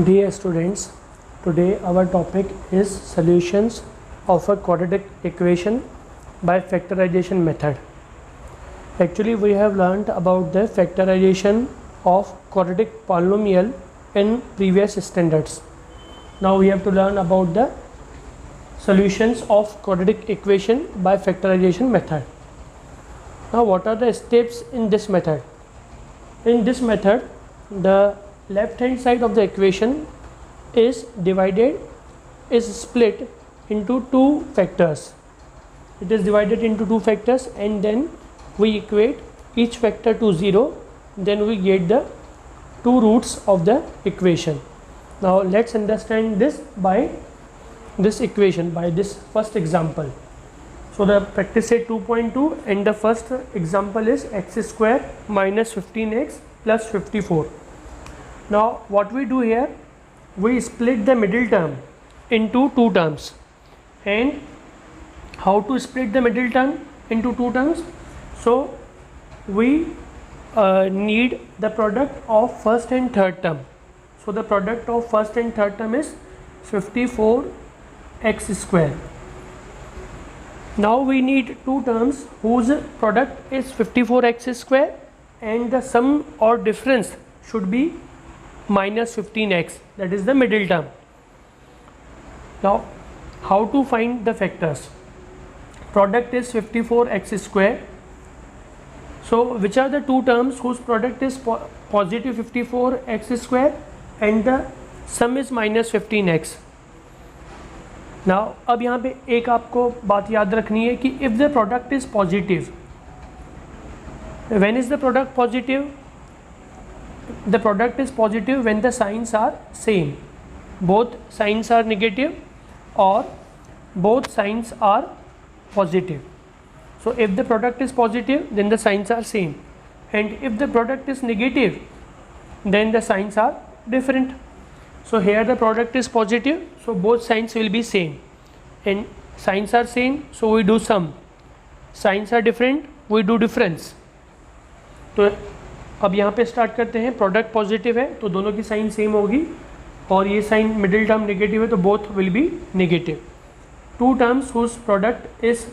Dear students, today our topic is solutions of a quadratic equation by factorization method. Actually, we have learnt about the factorization of quadratic polynomial in previous standards. Now we have to learn about the solutions of quadratic equation by factorization method. Now what are the steps in this method? In this method, the left hand side of the equation is split into two factors. It is divided into two factors and then we equate each factor to 0, then we get the two roots of the equation. Now let's understand this by this equation, by this first example. So the practice set 2.2 and the first example is x square minus 15x plus 54. Now what we do here, we split the middle term into two terms. And how to split the middle term into two terms? So we need the product of first and third term. So the product of first and third term is 54x square. Now we need two terms whose product is 54x square and the sum or difference should be minus 15x, that is the middle term. Now how to find the factors? Product is 54x square. So which are the two terms whose product is positive 54x square and the sum is minus 15x? Now अब यहाँ पे एक आपको बात याद रखनी है कि if the product is positive, when is the product positive? The product is positive when the signs are same. Both signs are negative or both signs are positive. So if the product is positive, then the signs are same, and if the product is negative, then the signs are different. So here the product is positive, so both signs will be same, and signs are same, so we do sum. Signs are different, we do difference. तो अब यहाँ पे start करते हैं. Product positive है तो दोनों की साइन सेम होगी, और ये साइन मिडिल टर्म नेगेटिव है तो both will be negative. Two terms whose product is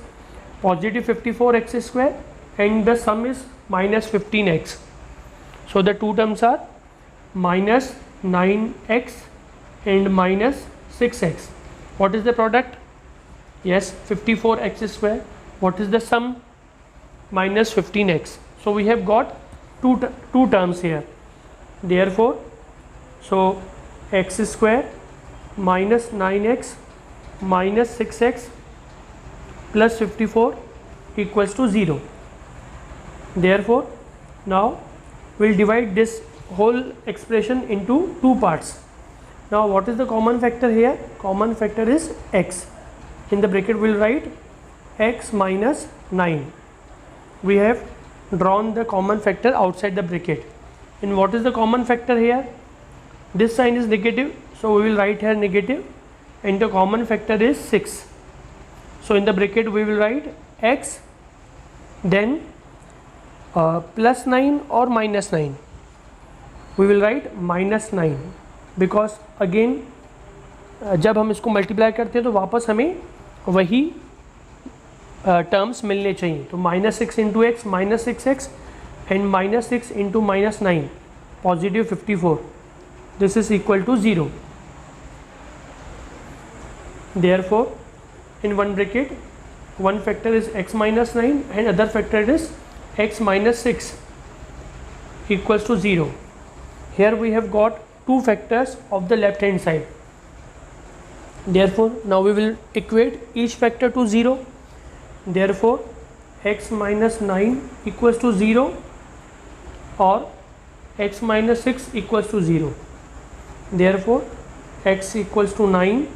positive 54x square and the sum is minus 15x. So the two terms are minus 9x and minus 6x. What is the product? Yes, 54x square. What is the sum? Minus 15x. So we have got two terms here. Therefore, so x square minus 9x minus 6x plus 54 equals to 0. Therefore, now we will divide this whole expression into two parts. Now what is the common factor here? Common factor is x. In the bracket we will write x minus 9. We have drawn the common factor outside the bracket. And what is the common factor here? This sign is negative, so we will write here negative, and the common factor is 6. So in the bracket we will write x, then plus 9 or minus 9. We will write minus 9 because again जब हम इसको multiply करते हैं तो वापस हमें वही terms मिलने चाहिए. तो minus 6 into x minus 6x and minus 6 into minus 9 positive 54. This is equal to 0. Therefore, in one bracket, one factor is x minus 9 and other factor is x minus 6 equals to 0. Here we have got two factors of the left hand side. Therefore, now we will equate each factor to 0. Therefore, x minus 9 equals to 0 or x minus 6 equals to 0. Therefore, x equals to 9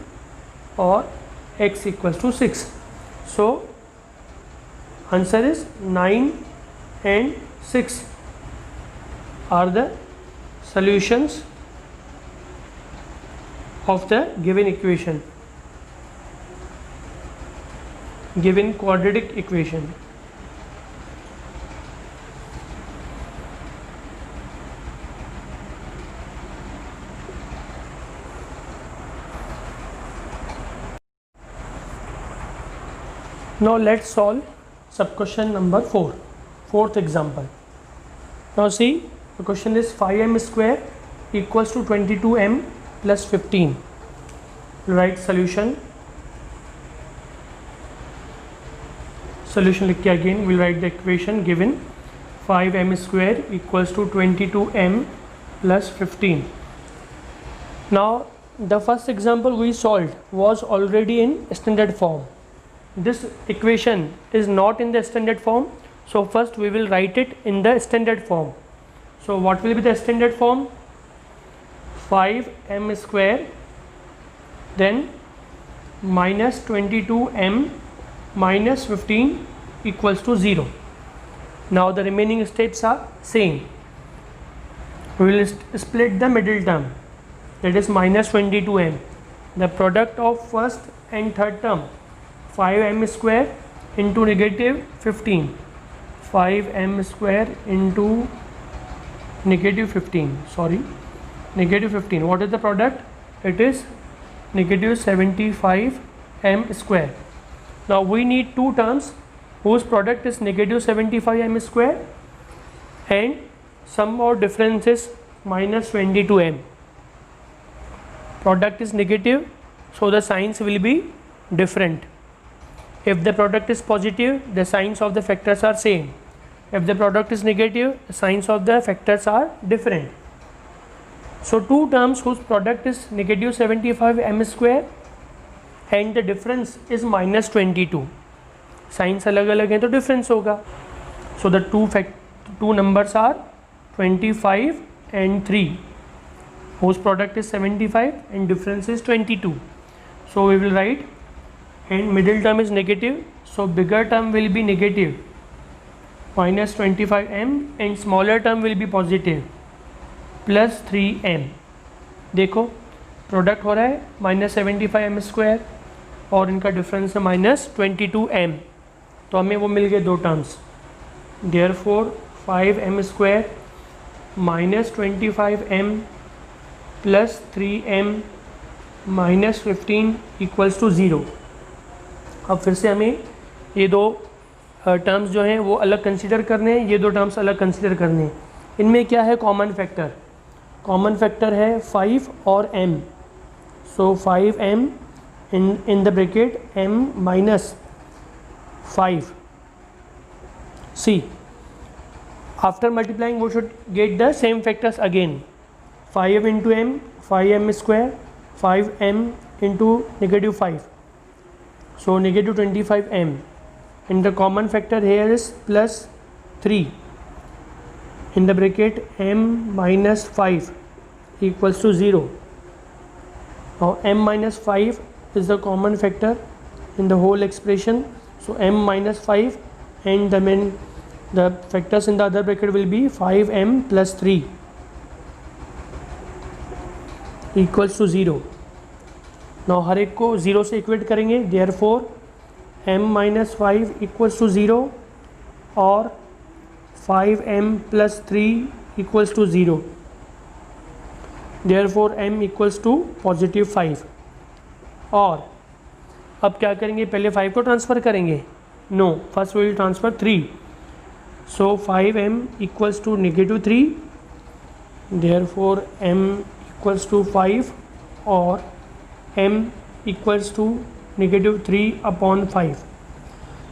or x equals to 6. So answer is 9 and 6 are the solutions of the given equation, given quadratic equation. Now let's solve sub question number 4, fourth example. Now see, the question is 5m square equals to 22m plus 15. Write solution. Solution लिख के again we'll write the equation given 5m square equals to 22m plus 15. Now the first example we solved was already in standard form. This equation is not in the standard form, so first we will write it in the standard form. So what will be the standard form? 5m square then minus 22m minus 15 equals to 0. Now the remaining steps are same. We will split the middle term, that is minus 22m. The product of first and third term, 5m square into negative 15. 5m square into negative 15, sorry, negative 15. What is the product? It is negative 75m square. Now we need two terms whose product is negative 75m square and sum or difference is minus 22m. Product is negative, so the signs will be different. If the product is positive, the signs of the factors are same. If the product is negative, the signs of the factors are different. So two terms whose product is negative 75m square and the difference is minus 22. Signs अलग अलग हैं तो difference होगा. So the two numbers are 25 and 3, whose product is 75 and difference is 22. So we will write, and middle term is negative, so bigger term will be negative minus 25m and smaller term will be positive plus 3m. देखो product हो रहा है minus 75m square और इनका difference है minus 22m, तो हमें वो मिल गए दो terms. Therefore 5m square minus 25m plus 3m minus 15 equals to 0. अब फिर से हमें ये दो टर्म्स जो हैं वो अलग कंसीडर करने हैं, ये दो टर्म्स अलग कंसीडर करने हैं. इनमें क्या है कॉमन फैक्टर? कॉमन फैक्टर है 5 और m. So 5m in the bracket m minus 5. See, after multiplying we should get the same factors again. 5m into m, 5m square, 5m into negative 5. So negative 25m, and the common factor here is plus 3 in the bracket m minus 5 equals to 0. Now m minus 5 is the common factor in the whole expression, so m minus 5 and the factors in the other bracket will be 5m plus 3 equals to 0. Now हर एक को 0 से equate करेंगे, therefore m minus 5 equals to 0 और 5m plus 3 equals to 0. Therefore m equals to positive 5. और अब क्या करेंगे, पहले 5 को ट्रांसफ़र करेंगे? No, first we will transfer 3. So 5m equals to negative 3. Therefore m equals to 5 और m equals to negative 3 upon 5.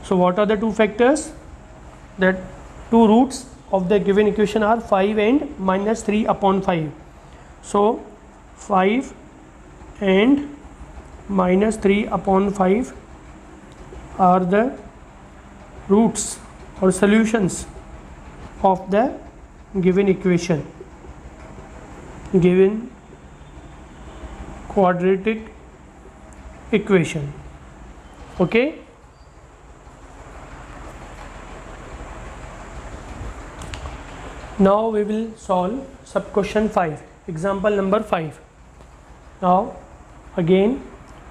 So what are the two factors? That two roots of the given equation are 5 and minus 3 upon 5. So 5 and minus 3 upon 5 are the roots or solutions of the given equation, given quadratic equation. Okay, now we will solve sub question 5, example number 5. Now again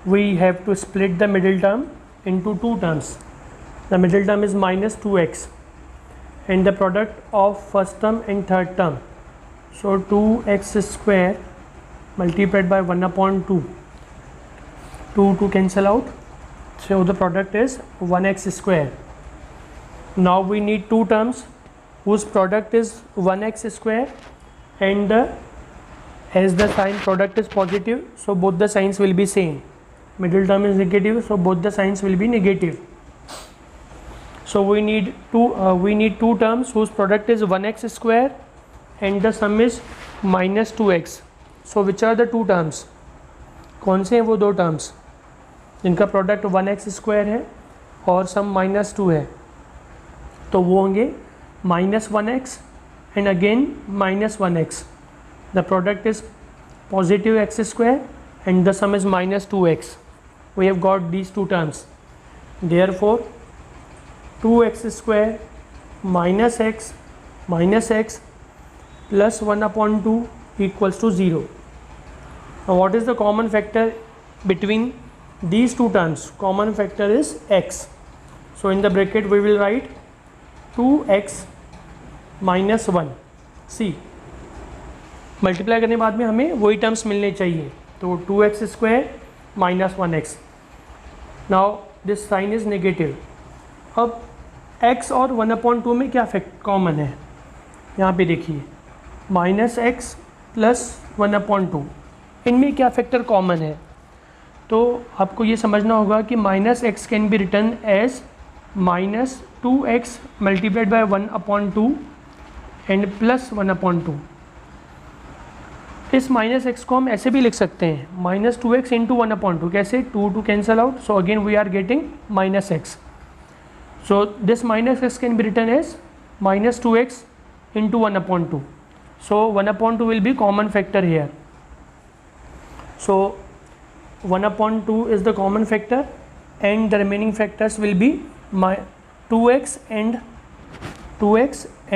we have to split the middle term into two terms. The middle term is minus 2x and the product of first term and third term, so 2x square multiplied by 1 upon 2. 2 cancel out So the product is 1x square. Now we need two terms whose product is 1x square, and as the sign product is positive, so both the signs will be same. Middle term is negative, so both the signs will be negative. So we need two terms whose product is 1x square and the sum is minus 2x. So which are the two terms? कौन से हैं वो दो terms जिनका product 1x square है और सम -2 है? तो वो होंगे -1x and again -1x. The product is positive x square and the sum is -2x. We have got these two terms. Therefore 2x square minus x plus 1/2 equals to 0. Now what is the common factor between these two terms? Common factor is x. So in the bracket we will write 2x minus 1. See, multiply करने के बाद में हमें वही terms मिलने चाहिए. तो 2x square minus 1x. Now this sign is negative. अब x और 1/2 में क्या फैक्ट कॉमन है? यहाँ पे देखिए -x प्लस 1/2, इनमें क्या फैक्टर कॉमन है? तो आपको ये समझना होगा कि -x can be written as -2x multiplied by 1/2 and plus 1/2. इस -x को हम ऐसे भी लिख सकते हैं -2x इंटू 1/2. कैसे? 2 cancel out, so again we are getting -x. So this -x can be written as -2x into 1/2. So 1/2 will be common factor here. So 1/2 is the common factor and the remaining factors will be 2x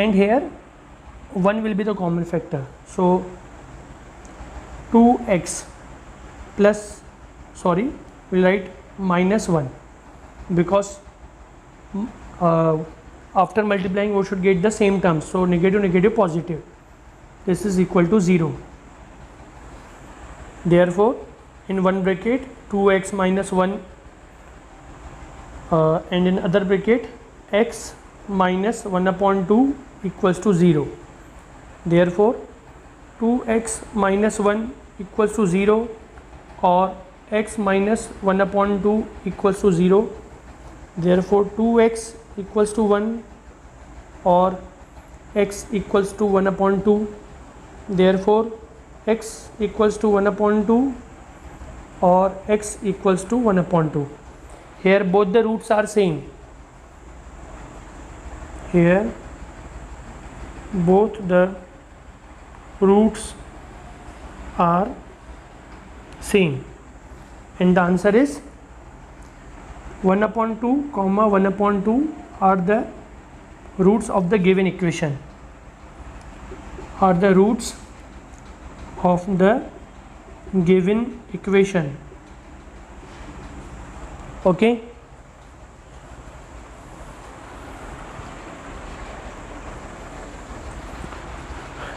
and here 1 will be the common factor. So 2x plus, sorry, we'll write -1 because after multiplying we should get the same terms. So negative positive, this is equal to 0. Therefore in one bracket 2x minus 1 and in other bracket x minus 1/2 equals to 0. Therefore 2x minus 1 equals to 0 or x minus 1/2 equals to 0. Therefore 2x equals to 1 or x equals to 1/2. Therefore x equals to 1/2 or x equals to 1/2. Here both the roots are same. Here both the roots are same and the answer is 1/2 comma 1/2 are the roots of the given equation, are the roots of the given equation. Okay,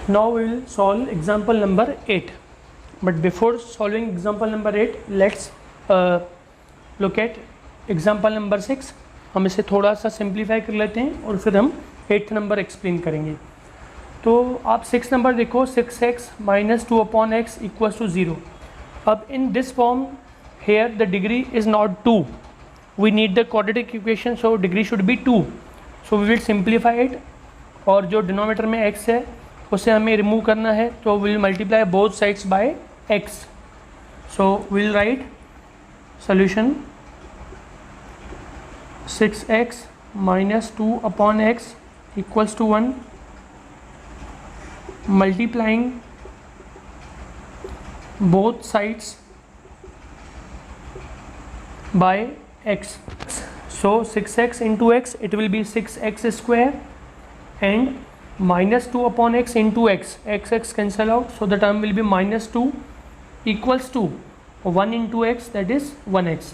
now we will solve example number 8. But before solving example number 8, let's look at example number 6. हम इसे थोड़ा सा simplify कर लेते हैं और फिर हम 8th नंबर एक्सप्लेन करेंगे. तो आप 6 नंबर देखो, 6x minus 2/x equals to 0. अब in this form here the degree is not 2. We need the quadratic equation, so degree should be 2. So we will simplify it. और जो denominator में x है उसे हमें रिमूव करना है, तो will multiply both sides by x. So will write solution 6x minus 2/x equals to 1 multiplying both sides by x. So 6x into x, it will be 6x square and minus 2/x into x. X cancel out, so the term will be -2 equals to 1 into x, that is 1x.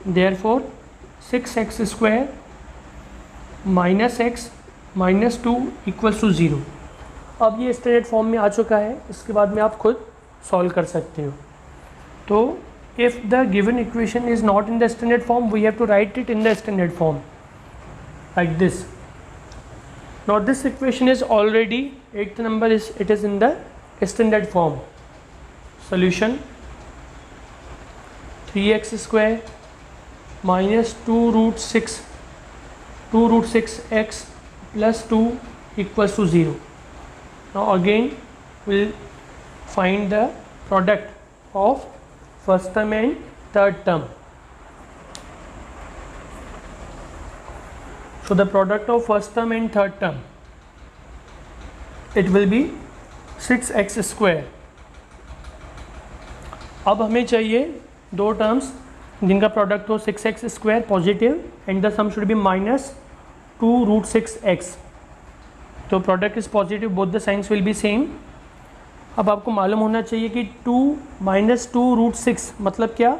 Therefore 6x square minus x minus 2 equals to 0. अब ये standard form में आ चुका है, इसके बाद में आप खुद सॉल्व कर सकते हो. तो if the given equation is not in the standard form, we have to write it in the standard form like this. Now this equation is already, 8th number is, it is in the standard form. Solution: 3x square minus 2 root 6x plus 2 equals to 0. Now again we'll find the product of first term and third term. So the product of first term and third term, it will be 6x square. अब हमें चाहिए दो terms जिनका product हो 6x square positive and the sum should be minus 2 root 6x. तो product is positive, both the signs will be same. अब आपको मालूम होना चाहिए कि 2 माइनस 2 रूट 6 मतलब क्या.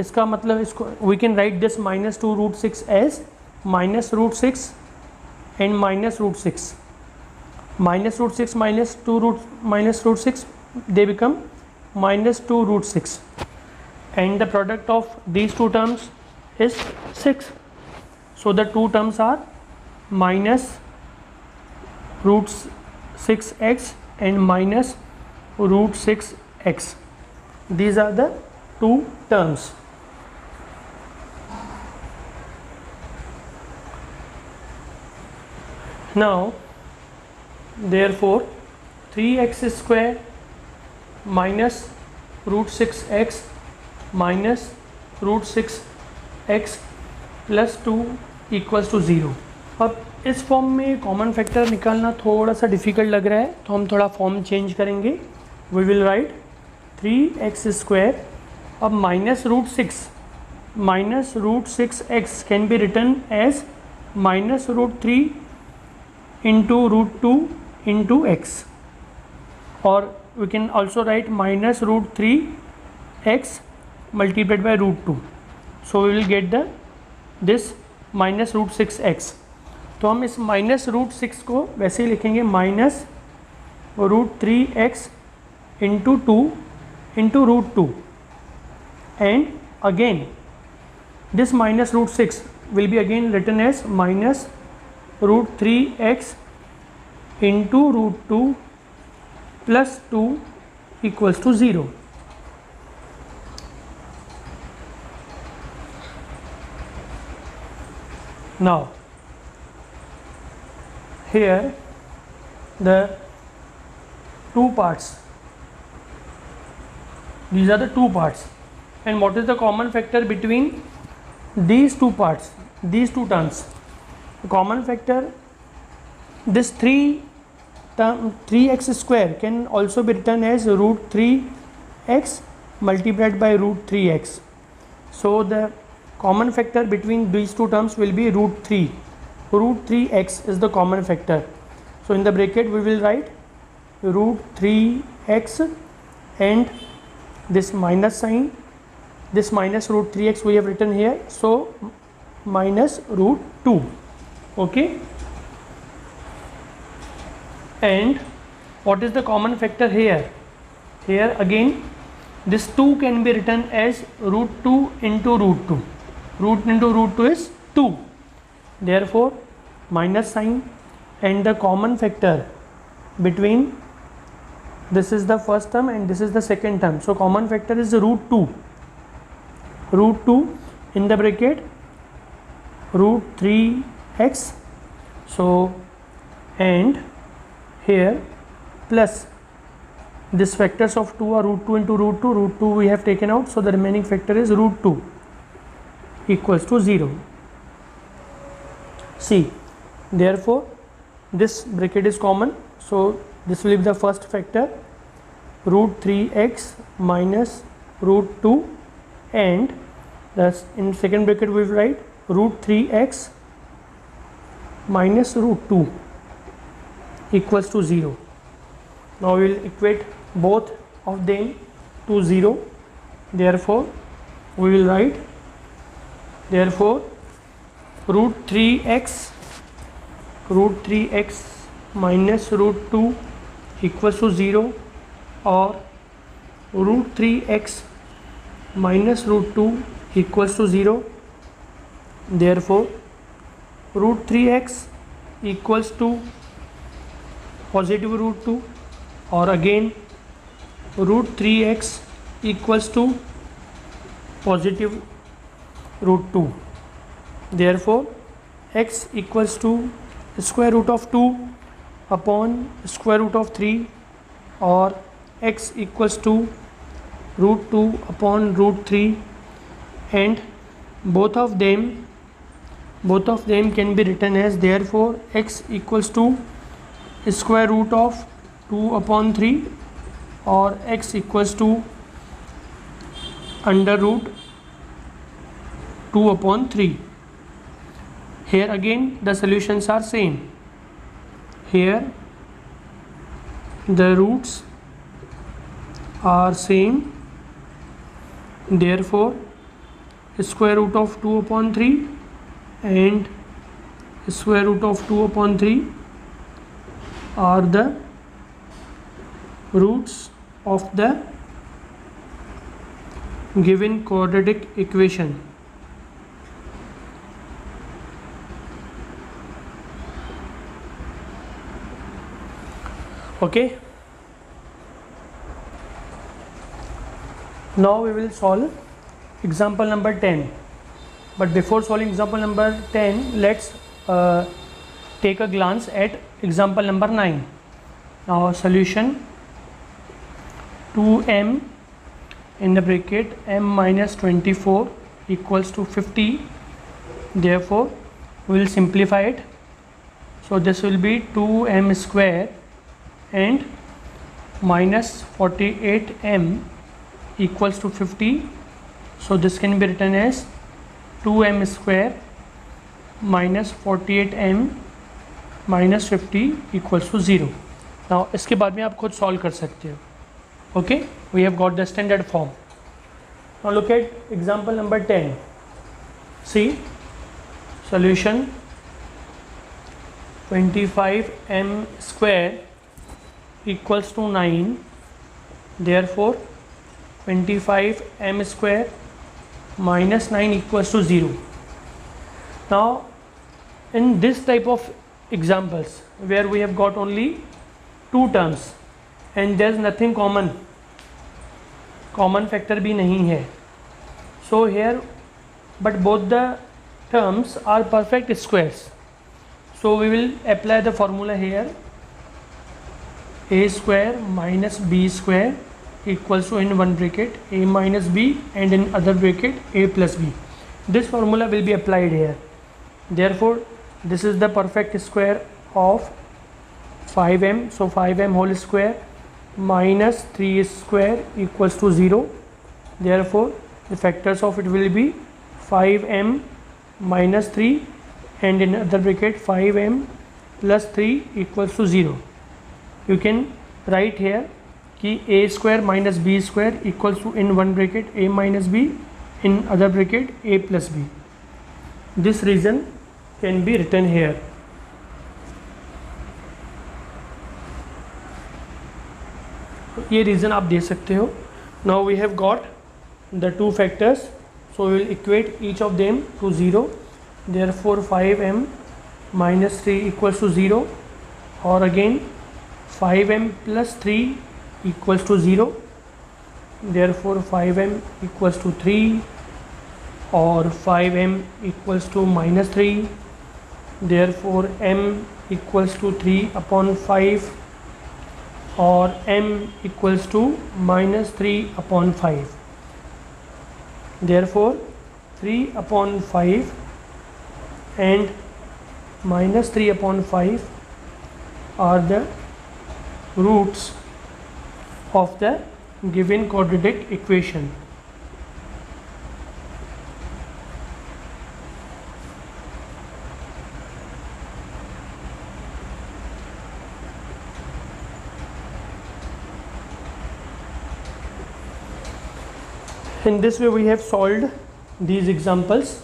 इसका मतलब इसको we can write this minus 2 root 6 as minus root 6 and minus root 6. Minus root 6 minus 2 root minus root 6 they become minus 2 root 6 and the product of these two terms is 6. So the two terms are minus root 6x and minus root 6x. These are the two terms. Now therefore 3x square minus root 6x minus root 6x plus 2 equals to 0. अब इस form में common factor निकालना थोड़ा सा difficult लग रहा है, तो हम थोड़ा फॉर्म चेंज करेंगे. We will write 3x square. अब minus root 6x can be written as minus root 3 into root 2 into x, और we can also write minus root 3x multiplied by root 2. So we will get this minus root 6x. तो हम इस minus root 6 को वैसे ही लिखेंगे minus root 3x into 2 into root 2, and again this minus root 6 will be again written as minus root 3x into root 2 plus 2 equals to 0. Now here the two parts, these are the two parts, and what is the common factor between these two parts, these two terms? The common factor, this 3x square can also be written as root 3x multiplied by root 3x. So the common factor between these two terms will be root 3. Root 3x is the common factor. So in the bracket we will write root 3x and this minus sign, this minus root 3x we have written here, so minus root 2. Okay. And what is the common factor here? Here again this 2 can be written as root 2 into root 2. Root into root 2 is 2. Therefore minus sign, and the common factor between this is the first term and this is the second term. So common factor is root 2. Root 2 in the bracket root 3x. So and here plus this factors of 2 are root 2 into root 2. Root 2 we have taken out, so the remaining factor is root 2 equals to 0. See, therefore this bracket is common, so this will be the first factor, root 3x minus root 2, and thus in second bracket we will write root 3x minus root 2 equals to 0. Now we will equate both of them to 0. Therefore we will write, therefore root 3x minus root 2 equals to 0, or root 3x minus root 2 equals to 0. Therefore root 3x equals to positive root 2, or again root 3x equals to positive root 2. Therefore x equals to square root of 2 upon square root of 3, or x equals to root 2 upon root 3, and both of them can be written as, therefore x equals to square root of 2 upon 3, or x equals to under root 2 upon 3. Here again the solutions are same. Here the roots are same, therefore square root of 2 upon 3 and square root of 2 upon 3 are the roots of the given quadratic equation. Okay, now we will solve example number 10. But before solving example number 10, let's take a glance at example number 9. Now solution: 2m in the bracket m minus 24 equals to 50. Therefore we will simplify it. So this will be 2m square and minus 48m equals to 50. So this can be written as 2m square minus 48m minus 50 equals to 0. Now इसके बाद में आप खुद solve कर सकते हो. Okay, we have got the standard form. Now look at example number 10. See, solution: 25m square equals to 9. Therefore 25m square minus 9 equals to 0. Now in this type of examples where we have got only two terms and there is nothing common factor भी नहीं है, so here but both the terms are perfect squares, so we will apply the formula here: a square minus b square equals to, in one bracket, a minus b, and in other bracket a plus b. This formula will be applied here. Therefore this is the perfect square of 5m, so 5m whole square minus 3 square equals to 0. Therefore the factors of it will be 5m minus 3, and in other bracket 5m plus 3 equals to 0. You can write here कि a square minus b square equals to, in one bracket, a minus b, in other bracket a plus b. This reason can be written here. ये reason आप दे सकते हो. Now we have got the two factors, so we will equate each of them to 0. Therefore 5m minus 3 equals to 0, or again 5m plus 3 equals to 0. Therefore 5m equals to 3, or 5m equals to minus 3. Therefore m equals to 3 upon 5, or m equals to minus 3 upon 5. Therefore 3 upon 5 and minus 3 upon 5 are the roots of the given quadratic equation. In this way we have solved these examples.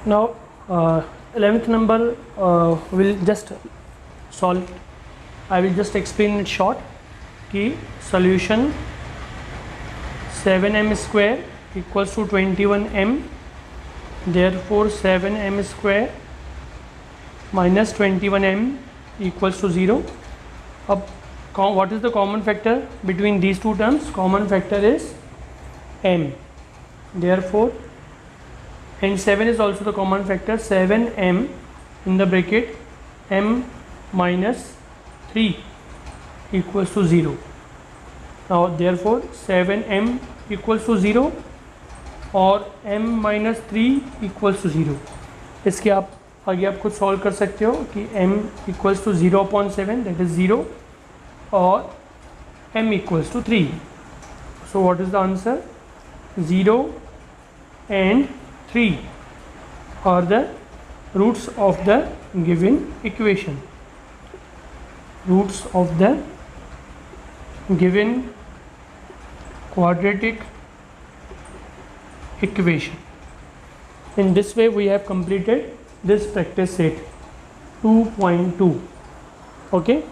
Now 11th number will just solve. I will just explain it short. कि solution 7m square equals to 21m, therefore 7m square minus 21m equals to 0. अब what is the common factor between these two terms? Common factor is m, therefore, and 7 is also the common factor, 7m in the bracket m minus 3 equals to 0. Now therefore 7m equals to 0 और m minus 3 equals to 0. इसके आप आगे आप खुद solve कर सकते हो कि m equals to 0/7 that is 0 और m equals to 3. So what is the answer? 0 and 3 are the roots of the given equation. Roots of the given quadratic equation. In this way we have completed this practice set 2.2. Okay.